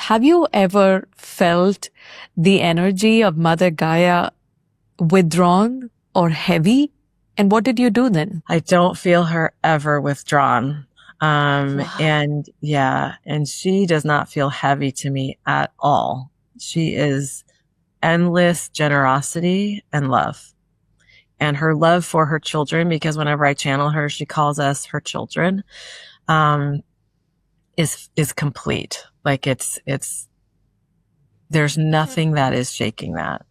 have you ever felt the energy of Mother Gaia withdrawn or heavy? And what did you do then? I don't feel her ever withdrawn. Wow. And she does not feel heavy to me at all. She is endless generosity and love. And her love for her children, because whenever I channel her, she calls us her children, is complete. Like there's nothing that is shaking that,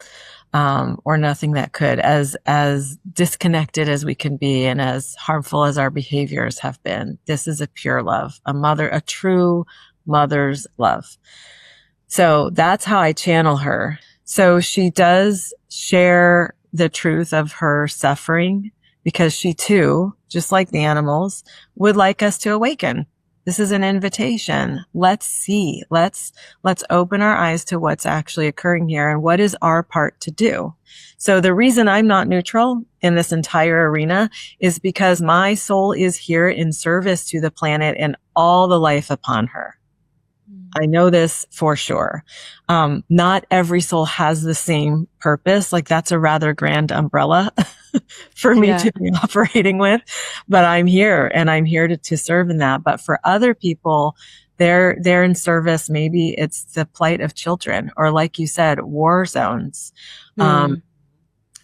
or nothing that could, as disconnected as we can be and as harmful as our behaviors have been. This is a pure love, a true mother's love. So that's how I channel her. So she does share the truth of her suffering because she too, just like the animals, would like us to awaken. This is an invitation. Let's see. Let's open our eyes to what's actually occurring here and what is our part to do. So the reason I'm not neutral in this entire arena is because my soul is here in service to the planet and all the life upon her. I know this for sure. Not every soul has the same purpose. Like that's a rather grand umbrella for me to be operating with, but I'm here and I'm here to serve in that. But for other people, they're in service. Maybe it's the plight of children or like you said, war zones.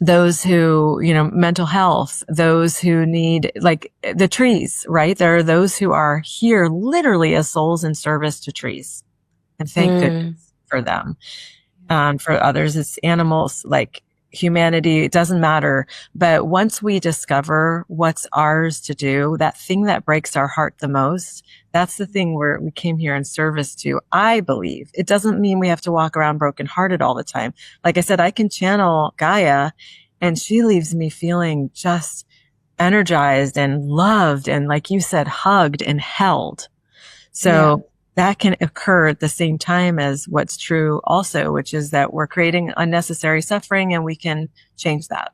Those who, mental health, those who need, like the trees, right? There are those who are here literally as souls in service to trees. And thank goodness for them. For others, it's animals, like humanity. It doesn't matter. But once we discover what's ours to do, that thing that breaks our heart the most, that's the thing where we came here in service to, I believe. It doesn't mean we have to walk around brokenhearted all the time. Like I said, I can channel Gaia and she leaves me feeling just energized and loved and, like you said, hugged and held. So that can occur at the same time as what's true also, which is that we're creating unnecessary suffering and we can change that.